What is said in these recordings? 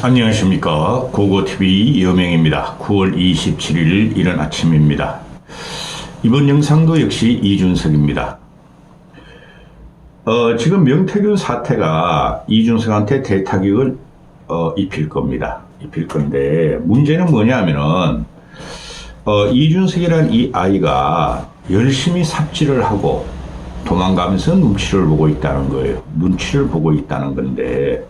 안녕하십니까. 고고TV 여명입니다. 9월 27일 이른 아침입니다. 이번 영상도 역시 이준석입니다. 지금 명태균 사태가 이준석한테 대타격을 입힐 겁니다. 입힐 건데 문제는 뭐냐면은 이준석이란 이 아이가 열심히 삽질을 하고 도망가면서 눈치를 보고 있다는 거예요. 눈치를 보고 있다는 건데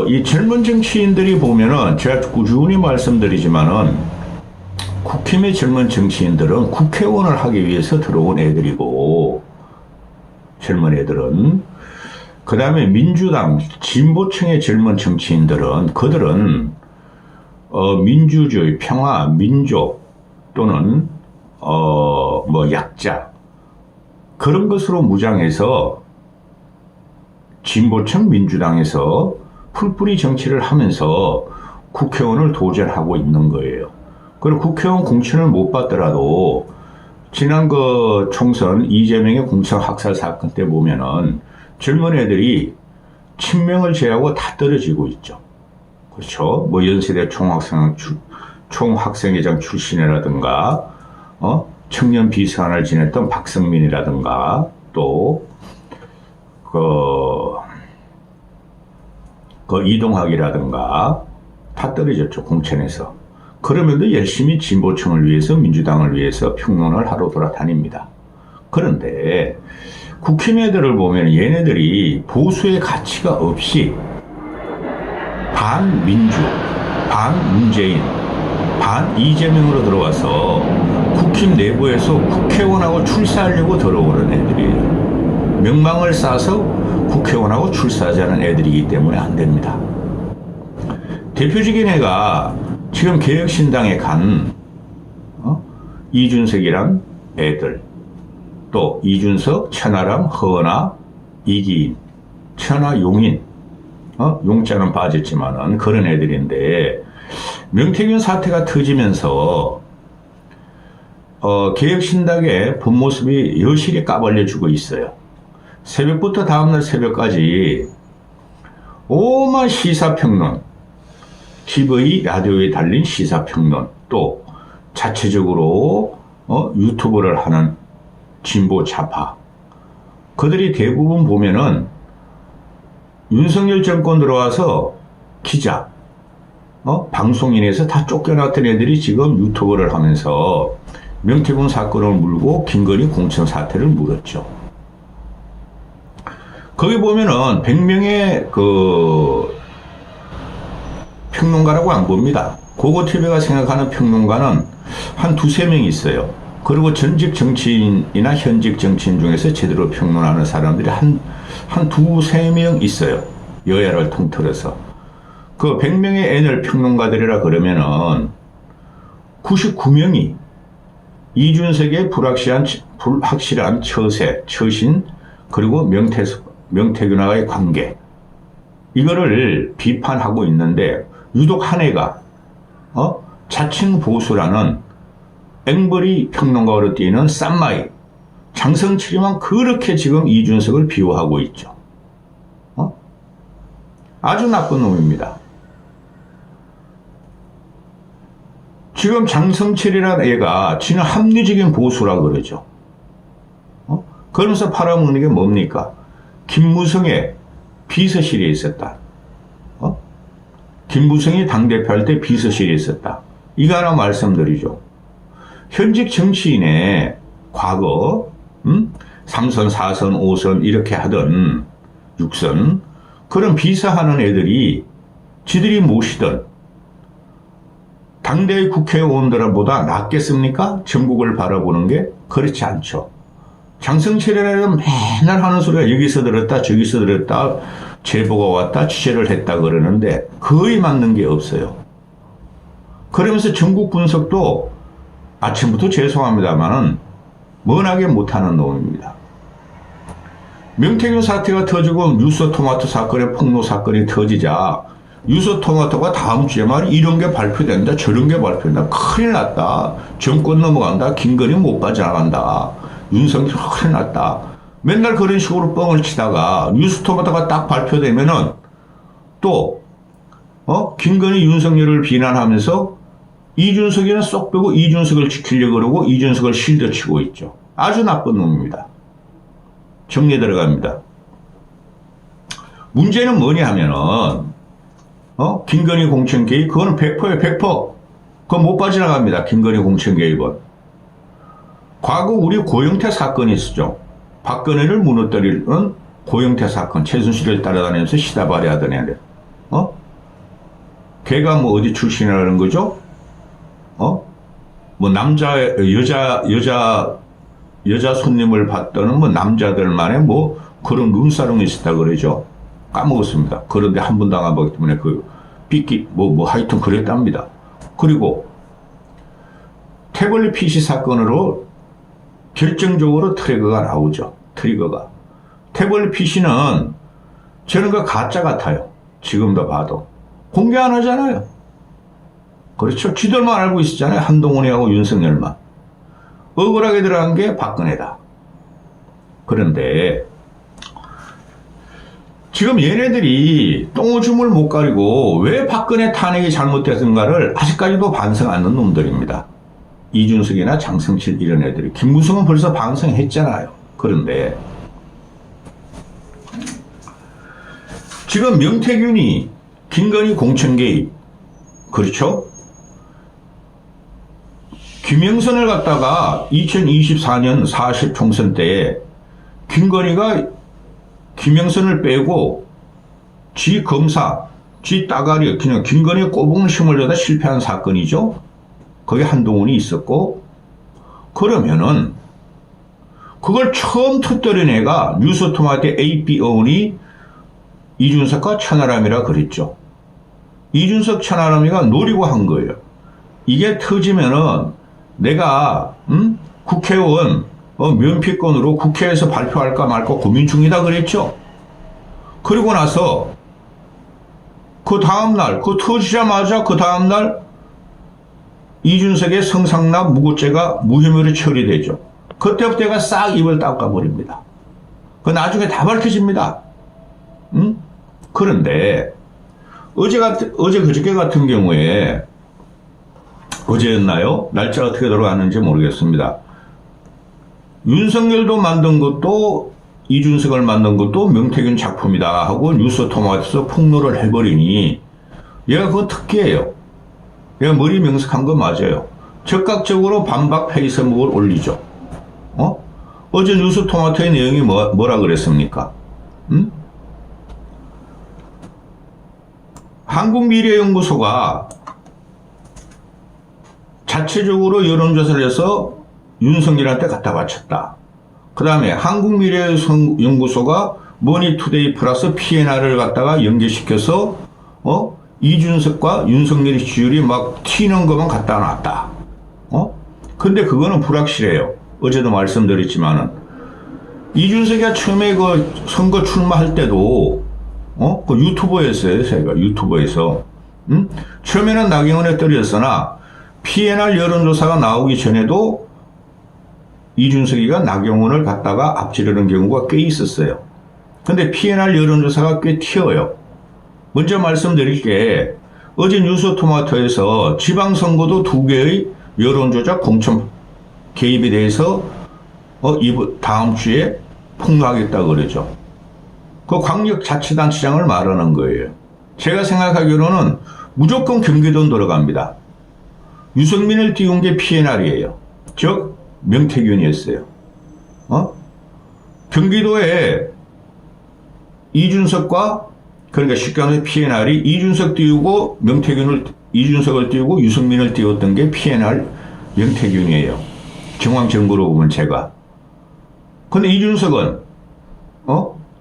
이 젊은 정치인들이 보면은 제가 꾸준히 말씀드리지만은 국힘의 젊은 정치인들은 국회의원을 하기 위해서 들어온 애들이고 젊은 애들은 그 다음에 민주당 진보층의 젊은 정치인들은 그들은 민주주의, 평화, 민족 또는 뭐 약자 그런 것으로 무장해서 진보층 민주당에서 풀뿌리 정치를 하면서 국회의원을 도전하고 있는 거예요. 그리고 국회의원 공천을 못 받더라도 지난 그 총선 이재명의 공천 학살 사건 때 보면은 젊은 애들이 친명을 제하고 다 떨어지고 있죠. 그렇죠. 뭐 연세대 총학생회장 출신이라든가 청년 비서관을 지냈던 박성민이라든가 또 그 이동학이라든가 다 떨어졌죠. 공천에서. 그러면도 열심히 진보층을 위해서 민주당을 위해서 평론을 하러 돌아다닙니다. 그런데 국힘 애들을 보면 얘네들이 보수의 가치가 없이 반민주, 반문재인, 반 이재명으로 들어와서 국힘 내부에서 국회의원하고 출사하려고 들어오는 애들이에요. 명망을 쌓아서 국회의원하고 출사하자는 애들이기 때문에 안 됩니다. 대표적인 애가 지금 개혁신당에 간 이준석이란 애들, 또 이준석, 천하람, 허은하, 이기인, 천하용인, 용자는 빠졌지만은 그런 애들인데 명태균 사태가 터지면서 개혁신당의 본 모습이 여실히 까발려주고 있어요. 새벽부터 다음날 새벽까지 오만 시사평론, TV, 라디오에 달린 시사평론, 또 자체적으로 유튜브를 하는 진보 좌파 그들이 대부분 보면은 윤석열 정권 들어와서 기자, 방송인에서 다 쫓겨났던 애들이 지금 유튜브를 하면서 명태균 사건을 물고 김건희 공천 사태를 물었죠. 거기 보면은 100명의 그 평론가라고 안 봅니다. 고고TV가 생각하는 평론가는 한 두세 명 있어요. 그리고 전직 정치인이나 현직 정치인 중에서 제대로 평론하는 사람들이 한 두세 명 있어요. 여야를 통틀어서. 그 100명의 N을 평론가들이라 그러면은 99명이 이준석의 불확실한 처세, 처신, 그리고 명태균하고의 관계, 이거를 비판하고 있는데 유독 한 애가 자칭 보수라는 앵벌이 평론가로 뛰는 쌈마이 장성철이만 그렇게 지금 이준석을 비호하고 있죠. 아주 나쁜 놈입니다. 지금 장성철이라는 애가 지는 합리적인 보수라 그러죠. 그러면서 팔아먹는 게 뭡니까? 김무성의 비서실에 있었다. 김무성이 당대표 할 때 비서실에 있었다. 이거 하나 말씀드리죠. 현직 정치인의 과거 3선, 4선, 5선 이렇게 하던 6선 그런 비서하는 애들이 지들이 모시던 당대의 국회의원들보다 낫겠습니까? 전국을 바라보는 게 그렇지 않죠. 장성철이라는 맨날 하는 소리가 여기서 들었다 저기서 들었다 제보가 왔다 취재를 했다 그러는데 거의 맞는 게 없어요. 그러면서 전국 분석도 아침부터 죄송합니다만은 머나게 못하는 놈입니다. 명태균 사태가 터지고 뉴스토마토 사건의 폭로 사건이 터지자 뉴스토마토가 다음 주에 말이 이런 게 발표된다 저런 게 발표된다 큰일 났다 정권 넘어간다 김건희 못 빠져나간다 윤석열 큰일 났다 맨날 그런 식으로 뻥을 치다가 뉴스토마토가 딱 발표되면은 또 김건희 윤석열을 비난하면서 이준석이는 쏙 빼고 이준석을 지키려고 그러고 이준석을 실드 치고 있죠. 아주 나쁜 놈입니다. 정리에 들어갑니다. 문제는 뭐냐 하면은 김건희 공천 개입 그거는 100%예요. 100%. 그건 못 빠져나갑니다. 김건희 공천 개입은. 과거 우리 고영태 사건이 있었죠. 박근혜를 무너뜨리는 고영태 사건. 최순실을 따라다니면서 시다발이 하던 애들. 걔가 뭐 어디 출신이라는 거죠? 뭐 여자 손님을 받던 뭐 남자들만의 뭐 그런 룸사롱이 있었다 그러죠. 까먹었습니다. 그런데 한 번 당해보기 때문에 그 삐끼 뭐 하여튼 그랬답니다. 그리고 태블릿 PC 사건으로 결정적으로 트리거가 나오죠. 트리거가. 태블릿 PC는 저는 그 가짜 같아요. 지금도 봐도. 공개 안 하잖아요. 그렇죠. 지들만 알고 있었잖아요. 한동훈이하고 윤석열만. 억울하게 들어간 게 박근혜다. 그런데 지금 얘네들이 똥오줌을 못 가리고 왜 박근혜 탄핵이 잘못됐는가를 아직까지도 반성 안 하는 놈들입니다. 이준석이나 장성칠 이런 애들이. 김무성은 벌써 반성했잖아요. 그런데 지금 명태균이 김건희 공천 개입, 그렇죠? 김영선을 갖다가 2024년 40 총선 때에 김건희가 김영선을 빼고 지 검사, 지 따가리, 그냥 김건희의 꼬봉을 심으려다 실패한 사건이죠. 거기 한동훈이 있었고, 그러면은 그걸 처음 터뜨린 애가 뉴스토마토의 ABO니 이준석과 천하람이라 그랬죠. 이준석 천하람이가 노리고 한 거예요. 이게 터지면은 내가 국회의원 면피권으로 국회에서 발표할까 말까 고민 중이다 그랬죠. 그리고 나서 그 다음날 그 터지자마자 그 다음날 이준석의 성상납 무고죄가 무혐의로 처리되죠. 그때부터 얘가 싹 입을 닦아버립니다. 그 나중에 다 밝혀집니다. 그런데 어제 그저께 같은 경우에 어제였나요? 날짜 어떻게 들어갔는지 모르겠습니다. 윤석열도 만든 것도 이준석을 만든 것도 명태균 작품이다 하고 뉴스토마토에서 폭로를 해버리니 얘가 그거 특기예요. 얘가 머리 명석한 거 맞아요. 적극적으로 반박 페이스북을 올리죠. 어제 뉴스토마토의 내용이 뭐라 그랬습니까? 한국미래연구소가 자체적으로 여론조사를 해서 윤석열한테 갖다 바쳤다. 그 다음에 한국미래연구소가 머니투데이 플러스 PNR을 갖다가 연계시켜서 이준석과 윤석열의 지지율이 막 튀는 것만 갖다 놨다. 근데 그거는 불확실해요. 어제도 말씀드렸지만은 이준석이가 처음에 그 선거 출마할 때도 그 유튜버였어요. 제가 유튜버에서 처음에는 나경원에 떨어졌으나 PNR 여론조사가 나오기 전에도 이준석이가 나경원을 갖다가 앞지르는 경우가 꽤 있었어요. 근데 PNR 여론조사가 꽤 튀어요. 먼저 말씀드릴 게 어제 뉴스토마토에서 지방선거도 2개의 여론조작 공천 개입에 대해서 다음 주에 폭로하겠다고 그러죠. 그 광역자치단체장을 말하는 거예요. 제가 생각하기로는 무조건 경기도는 들어갑니다. 유승민을 띄운 게 PNR이에요. 즉 명태균이었어요. 경기도에 이준석과 그러니까 쉽게 말해서 PNR이 이준석 띄우고 이준석을 띄우고 유승민을 띄웠던 게 PNR 명태균이에요. 정황정보로 보면 제가. 근데 이준석은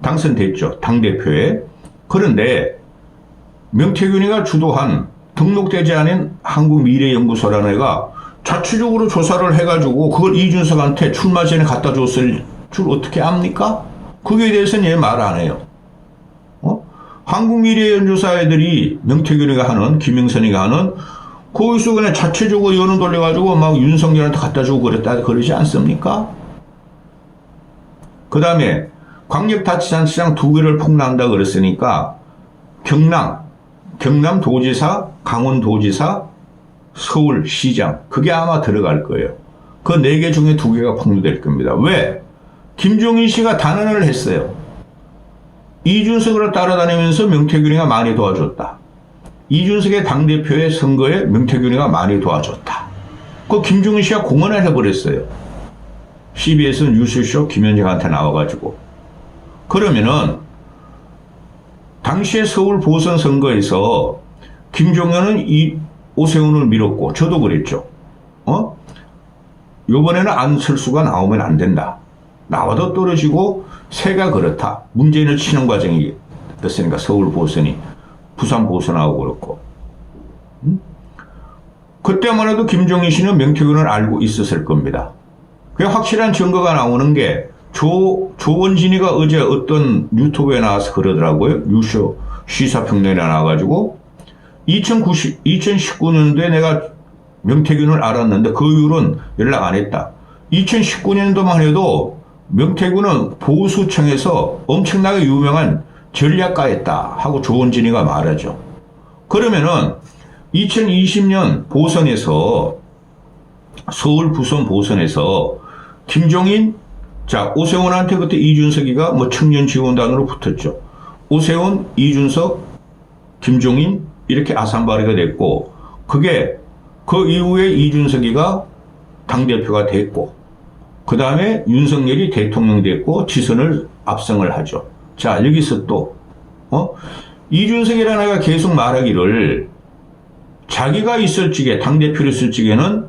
당선됐죠. 당대표에. 그런데 명태균이가 주도한 등록되지 않은 한국미래연구소라는 애가 자체적으로 조사를 해가지고 그걸 이준석한테 출마 전에 갖다 줬을 줄 어떻게 압니까? 거기에 대해서는 얘 말 안 해요. 한국미래연구소 애들이 명태균이가 하는, 김영선이가 하는 거기서 그냥 자체적으로 여론 돌려가지고 막 윤석열한테 갖다 주고 그랬다 그러지 않습니까? 그 다음에 광역자치단체장 2개를 폭로한다 그랬으니까 경남도지사, 강원도지사, 서울시장 그게 아마 들어갈 거예요. 그 4개 중에 2개가 폭로될 겁니다. 왜? 김종인 씨가 단언을 했어요. 이준석을 따라다니면서 명태균이가 많이 도와줬다. 이준석의 당대표의 선거에 명태균이가 많이 도와줬다. 그 김종인 씨가 공언을 해버렸어요. CBS 뉴스쇼 김현정한테 나와가지고. 그러면은 당시에 서울 보선 선거에서 김종현은 오세훈을 밀었고 저도 그랬죠. 요번에는 안철수가 나오면 안 된다. 나와도 떨어지고 새가 그렇다. 문재인을 치는 과정이 됐으니까 서울 보선이 부산 보선하고 그렇고. 그때만 해도 김종인 씨는 명태균을 알고 있었을 겁니다. 그 확실한 증거가 나오는 게 조원진이가 어제 어떤 유튜브에 나와서 그러더라고요. 뉴쇼 시사평론에 나와가지고 2019년도에 내가 명태균을 알았는데 그 이후로는 연락 안 했다. 2019년도만 해도 명태균은 보수청에서 엄청나게 유명한 전략가였다 하고 조원진이가 말하죠. 그러면은 2020년 보선에서 서울 부선 보선에서 김종인 오세훈한테 그때 이준석이가 뭐 청년 지원단으로 붙었죠. 오세훈, 이준석, 김종인 이렇게 아산바리가 됐고 그게 그 이후에 이준석이가 당대표가 됐고 그 다음에 윤석열이 대통령 됐고 지선을 압승을 하죠. 자 여기서 또 이준석이라는 애가 계속 말하기를 자기가 있을 적에 당대표를 있을 적에는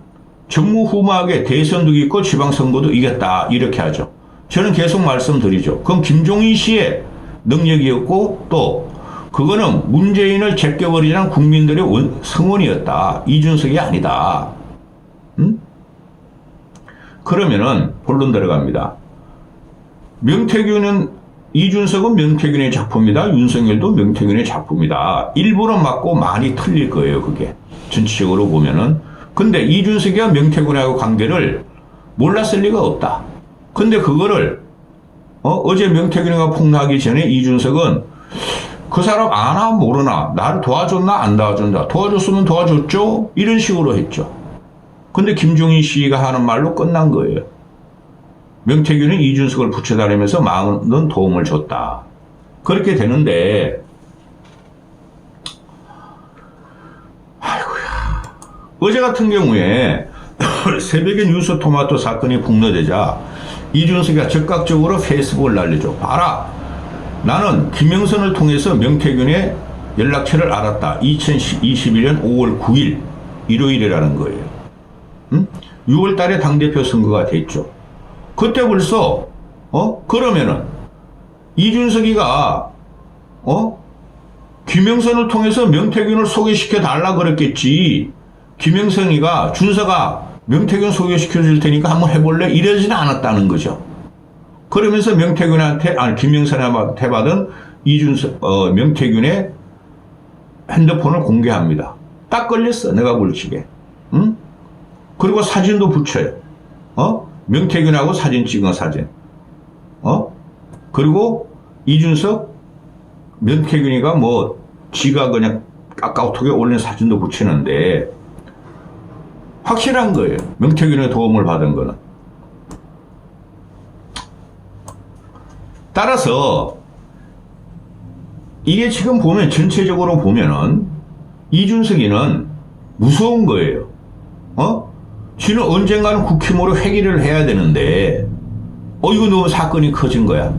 전무후무하게 대선도 있고 지방선거도 이겼다 이렇게 하죠. 저는 계속 말씀드리죠. 그건 김종인 씨의 능력이었고 또 그거는 문재인을 제껴버리자는 국민들의 성원이었다. 이준석이 아니다. 그러면은 본론 들어갑니다. 이준석은 명태균의 작품이다. 윤석열도 명태균의 작품이다. 일부러 맞고 많이 틀릴 거예요. 그게 전체적으로 보면은. 근데 이준석이가 명태균하고 관계를 몰랐을 리가 없다. 근데 그거를 어제 명태균이가 폭로하기 전에 이준석은 그 사람 아나 모르나 나를 도와줬나 안 도와준다. 도와줬으면 도와줬죠. 이런 식으로 했죠. 근데 김종인 씨가 하는 말로 끝난 거예요. 명태균은 이준석을 붙여다니면서 많은 도움을 줬다. 그렇게 되는데 아이고야. 어제 같은 경우에 새벽에 뉴스토마토 사건이 폭로되자 이준석이가 즉각적으로 페이스북을 날리죠. 봐라. 나는 김영선을 통해서 명태균의 연락처를 알았다. 2021년 5월 9일 일요일이라는 거예요. 6월 달에 당대표 선거가 됐죠. 그때 벌써 그러면은 이준석이가 김영선을 통해서 명태균을 소개시켜 달라 그랬겠지. 김영선이가 준서가 명태균 소개시켜 줄 테니까 한번 해볼래? 이러지는 않았다는 거죠. 그러면서 김영선한테 받은 명태균의 핸드폰을 공개합니다. 딱 걸렸어. 내가 볼 적에. 그리고 사진도 붙여요. 명태균하고 사진 찍은 사진. 그리고 이준석, 명태균이가 뭐 지가 그냥 카카오톡에 올린 사진도 붙이는데 확실한 거예요. 명태균의 도움을 받은 거는. 따라서 이게 지금 보면 전체적으로 보면은 이준석이는 무서운 거예요. 지는 언젠가는 국힘으로 회귀를 해야 되는데 이거 너무 사건이 커진 거야.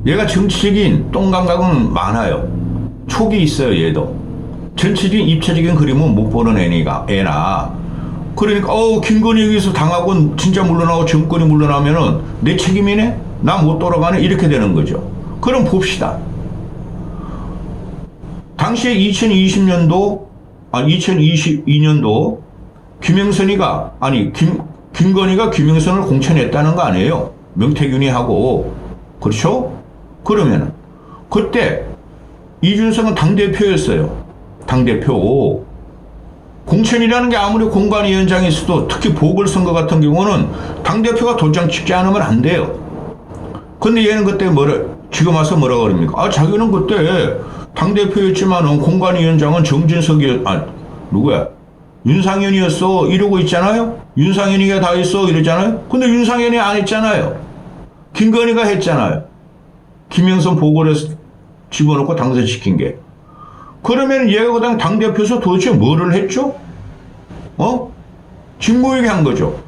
얘가 정치적인 똥감각은 많아요. 촉이 있어요. 얘도. 전체적인 입체적인 그림은 못 보는 애나 그러니까 김건희 여기서 당하고 진짜 물러나고 정권이 물러나면은 내 책임이네? 나 못 돌아가네? 이렇게 되는 거죠. 그럼 봅시다. 당시에 2022년도 김건희가 김영선을 공천했다는 거 아니에요? 명태균이 하고. 그렇죠? 그러면은 그때 이준석은 당대표였어요. 당대표. 공천이라는 게 아무리 공관위원장이 있어도 특히 보궐선거 같은 경우는 당대표가 도장 찍지 않으면 안 돼요. 근데 얘는 그때 지금 와서 뭐라 그럽니까? 아, 자기는 그때 당대표였지만은 공관위원장은 누구야? 윤상현이었어. 이러고 있잖아요? 윤상현이가 다 했어. 이러잖아요? 근데 윤상현이 안 했잖아요. 김건희가 했잖아요. 김영선 보고를 집어넣고 당선시킨 게. 그러면 얘가 그냥 당대표에서 도대체 뭐를 했죠? 직무유기 한 거죠.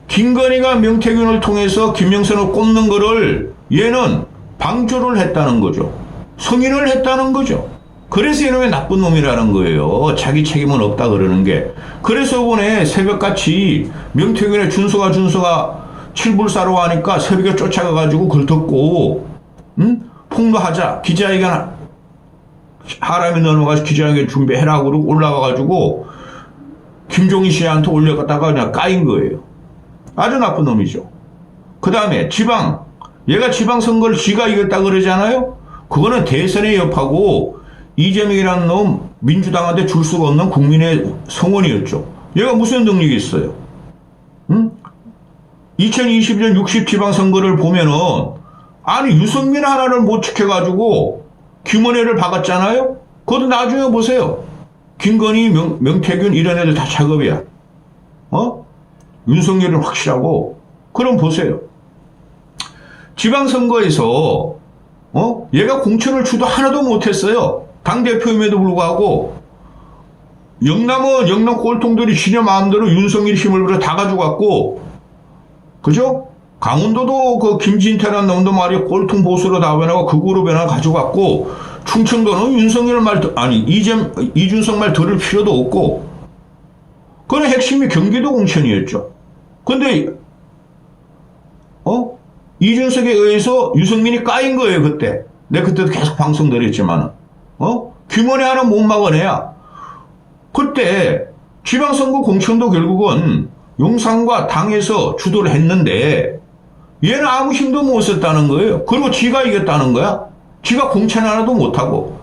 김건희가 명태균을 통해서 김영선을 꼽는 거를 얘는 방조를 했다는 거죠. 승인을 했다는 거죠. 그래서 이놈의 나쁜 놈이라는 거예요. 자기 책임은 없다 그러는 게. 그래서 이번에 새벽같이 명태균의 준서가 칠불사로 하니까 새벽에 쫓아가가지고 걸듣고 폭로하자. 기자회견 하람이 넘어가서 기자회견 준비해라 그러고 올라가가지고 김종인 씨한테 올려갔다가 그냥 까인 거예요. 아주 나쁜 놈이죠. 그 다음에 얘가 지방선거를 지가 이겼다 그러잖아요. 그거는 대선의 여파고 이재명이라는 놈 민주당한테 줄 수가 없는 국민의 성원이었죠. 얘가 무슨 능력이 있어요? 2020년 60 지방선거를 보면은 아니 유승민 하나를 못 지켜가지고 김원혜를 박았잖아요. 그것도 나중에 보세요. 김건희, 명태균 이런 애들 다 작업이야. 윤석열은 확실하고. 그럼 보세요. 지방선거에서 얘가 공천을 주도 하나도 못했어요. 당대표임에도 불구하고 영남은 영남 꼴통들이 지네 마음대로 윤석열 힘을 빌어 다 가져갔고, 그죠? 강원도도 그 김진태라는 놈도 말이야 꼴통 보수로 다 변하고 극우로 변화 가져갔고, 충청도는 윤석열 이준석 말 들을 필요도 없고, 그건 핵심이 경기도 공천이었죠. 근데 이준석에 의해서 유승민이 까인 거예요. 그때 내가 그때도 계속 방송 드렸지만 김원혜 하나 못 막아내야. 그때 지방선거 공천도 결국은 용산과 당에서 주도를 했는데 얘는 아무 힘도 못 썼다는 거예요. 그리고 지가 이겼다는 거야. 지가 공천 하나도 못하고.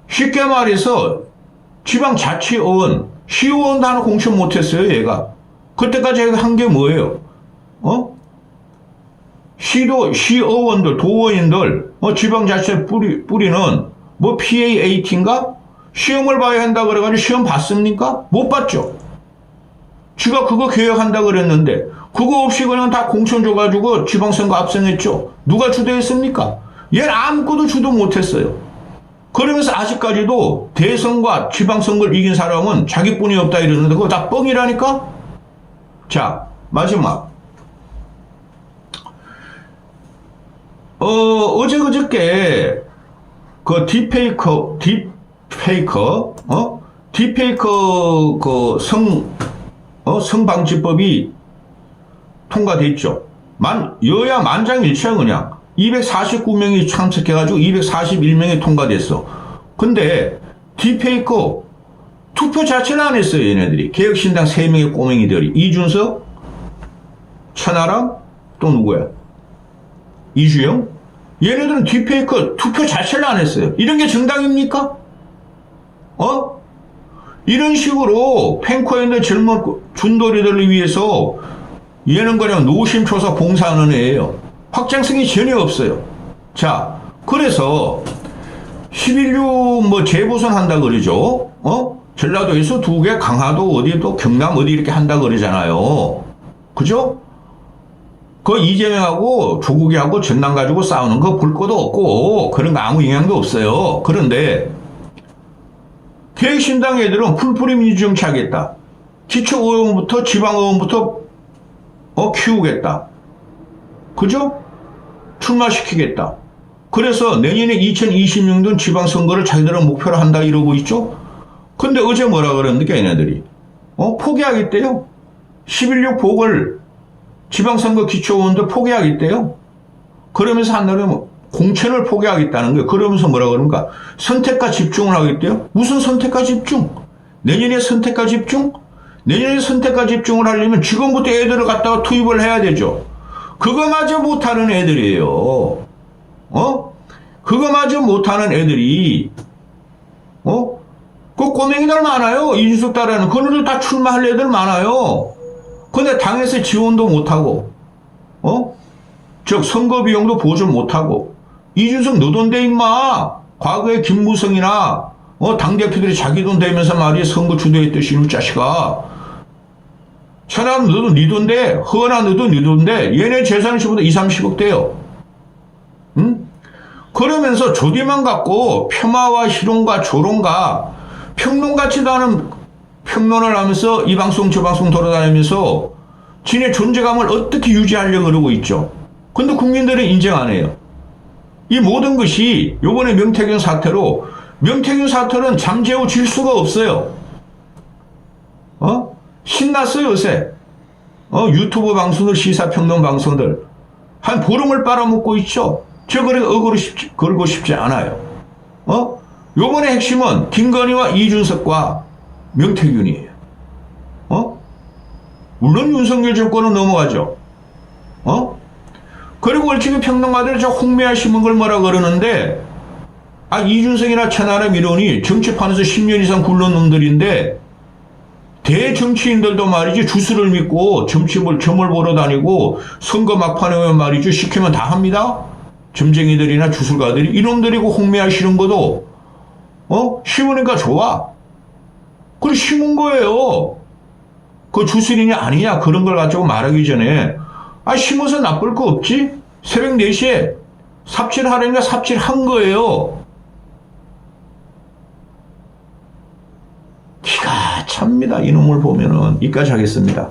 쉽게 말해서 지방자치의원, 시의원도 하나 공천 못했어요. 얘가. 그때까지 한 게 뭐예요? 시의원들, 도의원들, 지방자치 뿌리는 뭐 PAAT인가? 시험을 봐야 한다 그래가지고 시험 봤습니까? 못 봤죠. 지가 그거 개혁한다 그랬는데 그거 없이 그냥 다 공천 줘가지고 지방선거 압승했죠. 누가 주도했습니까? 얘는 아무것도 주도 못했어요. 그러면서 아직까지도 대선과 지방선거를 이긴 사람은 자기뿐이 없다 이러는데 그거 다 뻥이라니까? 자, 마지막. 어제 그저께 그 딥페이커 그 성방지법이 통과됐죠. 여야 만장일치야 그냥. 249명이 참석해가지고 241명이 통과됐어. 근데 딥페이커 투표 자체를 안 했어요. 얘네들이. 개혁신당 3명의 꼬맹이들이. 이준석, 천하람, 또 누구야? 이주영? 얘네들은 딥페이커 투표 자체를 안 했어요. 이런 게 정당입니까? 이런 식으로 펜코에 있는 젊은 준돌이들을 위해서 얘는 그냥 노심초사 봉사하는 애예요. 확장성이 전혀 없어요. 자, 그래서 11.6 뭐 재보선 한다 그러죠. 전라도에서 2개, 강화도 어디도 경남 어디 이렇게 한다 그러잖아요. 그죠? 그 이재명하고 조국이하고 전남 가지고 싸우는 거 볼 것도 없고 그런 거 아무 영향도 없어요. 그런데 개혁신당 애들은 풀뿌리 민주정치 하겠다. 기초의원부터 지방의원부터 키우겠다. 그죠? 출마시키겠다. 그래서 내년에 2026년 지방선거를 자기들은 목표로 한다 이러고 있죠? 근데 어제 뭐라 그랬는데 얘네들이 포기하겠대요. 11.6 복을 지방선거 기초의원도 포기하겠대요. 그러면서 한날은 공천을 포기하겠다는 거예요. 그러면서 뭐라 그런가? 선택과 집중을 하겠대요. 무슨 선택과 집중? 내년에 선택과 집중? 내년에 선택과 집중을 하려면 지금부터 애들을 갖다가 투입을 해야 되죠. 그거마저 못하는 애들이에요. 그거마저 못하는 애들이 그 꼬맹이들 많아요. 이준석 따라는 그놈들 다 출마할 애들 많아요. 근데 당에서 지원도 못하고 즉 선거 비용도 보존 못하고 이준석 너 돈 대 임마. 과거에 김무성이나 당대표들이 자기 돈 대면서 말이야 선거 주도했듯이 이놈 자식아. 천하람 너도 네 돈 대. 허나 너도 네 돈 대. 얘네 재산이 저보다 2, 30억 대요. 응? 그러면서 조디만 갖고 폄하와 희롱과 조롱과 평론같지도 않은 평론을 하면서 이 방송 저 방송 돌아다니면서 지네 존재감을 어떻게 유지하려고 그러고 있죠. 근데 국민들은 인정 안 해요. 이 모든 것이 요번에 명태균 사태로 명태균 사태는 잠재워 질 수가 없어요. 신났어요 요새. 유튜브 방송들 시사평론 방송들 한 보름을 빨아먹고 있죠. 저 그래 걸고 싶지 않아요. 요번에 핵심은 김건희와 이준석과 명태균이에요. 물론 윤석열 정권은 넘어가죠. 그리고 얼추 평론가들이 저 홍매화 심은 걸 뭐라 그러는데, 이준석이나 천하람 이론이 정치판에서 10년 이상 굴러온 놈들인데, 대정치인들도 말이지 주술을 믿고 점을 보러 다니고 선거 막판에 오면 말이죠. 시키면 다 합니다. 점쟁이들이나 주술가들이 이놈들이고 홍매화 심은 것도, 심으니까 좋아. 그래, 심은 거예요. 그 주술이냐 아니냐 그런 걸 가지고 말하기 전에 심어서 나쁠 거 없지? 새벽 4시에 삽질하려니까 삽질한 거예요. 기가 찹니다. 이놈을 보면은. 이까지 하겠습니다.